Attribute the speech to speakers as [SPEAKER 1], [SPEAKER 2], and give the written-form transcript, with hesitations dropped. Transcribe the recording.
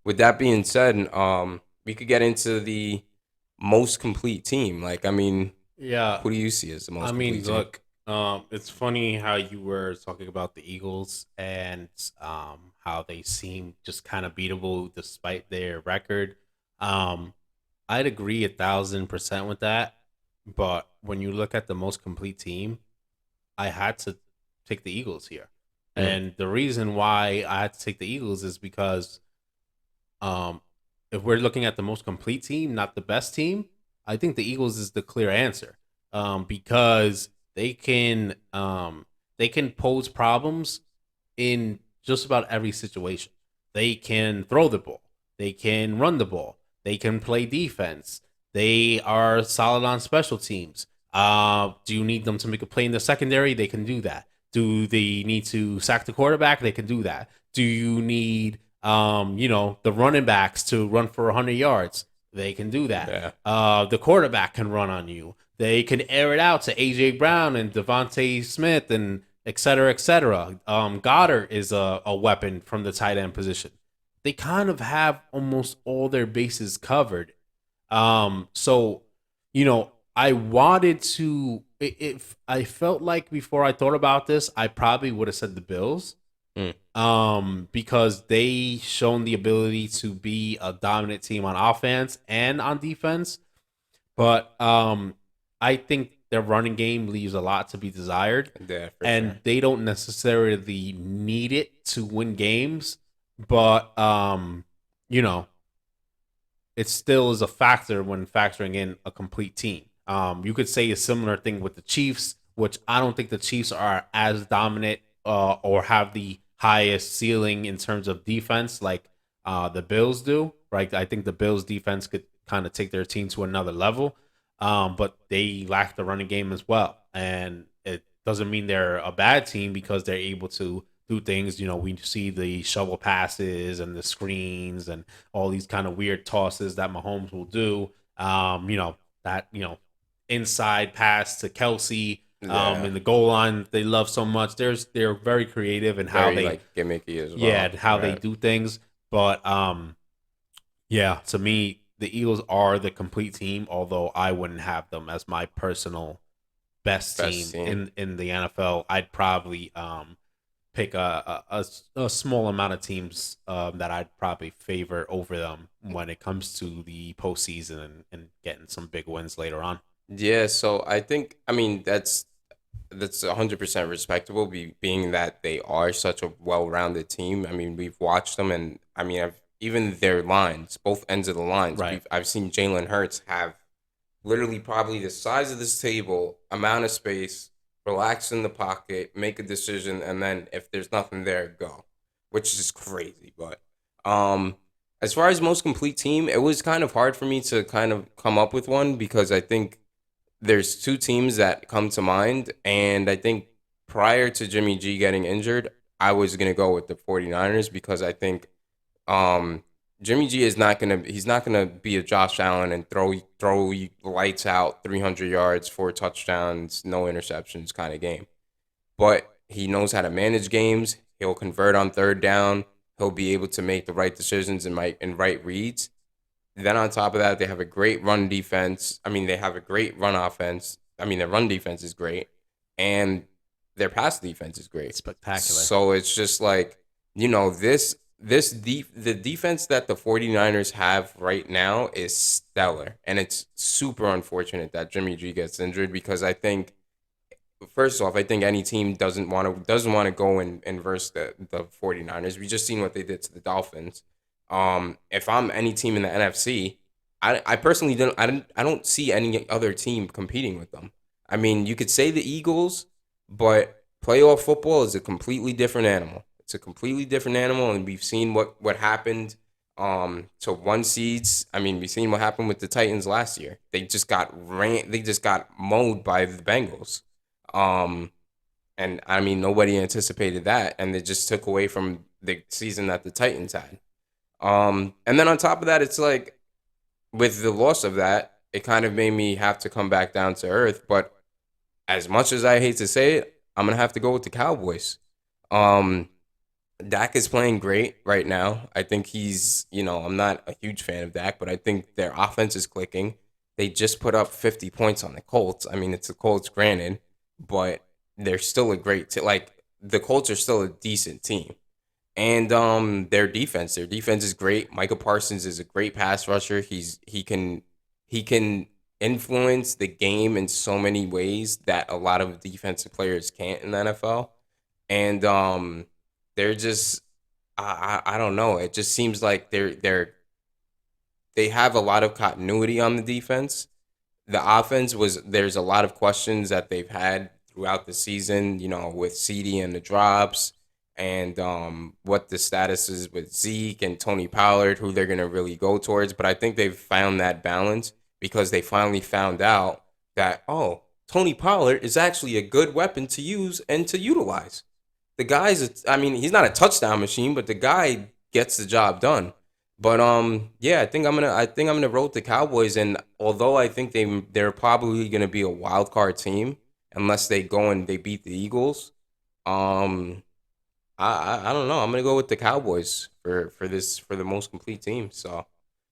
[SPEAKER 1] with that being said, we could get into the most complete team. Like, I mean,
[SPEAKER 2] Yeah,
[SPEAKER 1] who do you see as the
[SPEAKER 2] I
[SPEAKER 1] most
[SPEAKER 2] mean,
[SPEAKER 1] complete team?
[SPEAKER 2] look, it's funny how you were talking about the Eagles and how they seem just kind of beatable despite their record. Um, I'd agree 1,000% with that, but when you look at the most complete team, I had to take the Eagles here,
[SPEAKER 1] Mm,
[SPEAKER 2] and the reason why I had to take the Eagles is because um, if we're looking at the most complete team, not the best team, I think the Eagles is the clear answer. Because they can pose problems in just about every situation. They can throw the ball, they can run the ball, they can play defense. They are solid on special teams. Do you need them to make a play in the secondary? They can do that. Do they need to sack the quarterback? They can do that. Do you need the running backs to run for 100 yards? They can do that.
[SPEAKER 1] yeah,
[SPEAKER 2] The quarterback can run on you. They can air it out to AJ Brown and Devontae Smith and et cetera, et cetera. Goddard is a weapon from the tight end position. They kind of have almost all their bases covered. So I wanted to. If I felt like before I thought about this, I probably would have said the Bills.
[SPEAKER 1] mm,
[SPEAKER 2] Because they shown the ability to be a dominant team on offense and on defense. But I think their running game leaves a lot to be desired,
[SPEAKER 1] yeah, for
[SPEAKER 2] and
[SPEAKER 1] sure.
[SPEAKER 2] they don't necessarily need it to win games. But you know, it still is a factor when factoring in a complete team. You could say a similar thing with the Chiefs, which I don't think the Chiefs are as dominant or have the highest ceiling in terms of defense like the Bills do. Right? I think the Bills defense could kind of take their team to another level, but they lack the running game as well, and it doesn't mean they're a bad team because they're able to do things. We see the shovel passes and the screens and all these kind of weird tosses that Mahomes will do. That inside pass to Kelsey
[SPEAKER 1] Yeah,
[SPEAKER 2] in the goal line they love so much. They're very creative in how
[SPEAKER 1] very
[SPEAKER 2] they
[SPEAKER 1] like gimmicky as well.
[SPEAKER 2] yeah how they
[SPEAKER 1] Right.
[SPEAKER 2] do things. But yeah, to me the Eagles are the complete team. Although I wouldn't have them as my personal best
[SPEAKER 1] Best
[SPEAKER 2] team
[SPEAKER 1] team.
[SPEAKER 2] in the NFL. I'd probably pick a small amount of teams that I'd probably favor over them when it comes to the postseason and getting some big wins later on.
[SPEAKER 1] Yeah, so I think I mean that's 100% respectable being that they are such a well-rounded team. I mean, we've watched them and I mean, even their lines, both ends of the lines.
[SPEAKER 2] Right.
[SPEAKER 1] I've seen Jalen Hurts have literally probably the size of this table, amount of space, relax in the pocket, make a decision, and then if there's nothing there, go, which is crazy. But um, as far as most complete team, it was kind of hard for me to kind of come up with one because I think there's two teams that come to mind, and I think prior to Jimmy G getting injured, I was gonna go with the 49ers because I think um, Jimmy G is not gonna he's not gonna be a Josh Allen and throw lights out 300 yards, four touchdowns, no interceptions kind of game. But he knows how to manage games. He'll convert on third down. He'll be able to make the right decisions and right reads. Then on top of that, they have a great run defense. I mean, they have a great run offense. I mean, their run defense is great, and their pass defense is great.
[SPEAKER 2] Spectacular.
[SPEAKER 1] So it's just like the defense that the 49ers have right now is stellar, and it's super unfortunate that Jimmy G gets injured because I think first off, I think any team doesn't want to go and verse the 49ers. We just seen what they did to the Dolphins. If I'm any team in the NFC, I personally don't see any other team competing with them. I mean, you could say the Eagles, but playoff football is a completely different animal. It's a completely different animal, and we've seen what happened to one seeds. I mean, we've seen what happened with the Titans last year. They just got mowed by the Bengals. Um, and I mean, nobody anticipated that, and it just took away from the season that the Titans had. And then on top of that, it's like with the loss of that, it kind of made me have to come back down to earth. But as much as I hate to say it, I'm gonna have to go with the Cowboys. Um, Dak is playing great right now. I think I'm not a huge fan of Dak, but I think their offense is clicking. They just put up 50 points on the Colts. I mean, it's the Colts, granted, but they're still a like the Colts are still a decent team. And their defense is great. Michael Parsons is a great pass rusher. He can influence the game in so many ways that a lot of defensive players can't in the NFL. And they're just I don't know. It just seems like they have a lot of continuity on the defense. The offense was there's a lot of questions that they've had throughout the season, with CD and the drops, and what the status is with Zeke and Tony Pollard, who they're gonna really go towards. But I think they've found that balance because they finally found out that, oh, Tony Pollard is actually a good weapon to use and to utilize. The guy's, I mean, he's not a touchdown machine, but the guy gets the job done. But yeah, I think I'm gonna roll with the Cowboys, and although I think they're probably gonna be a wild card team unless they go and they beat the Eagles. Um, I don't know. I'm gonna go with the Cowboys for the most complete team. So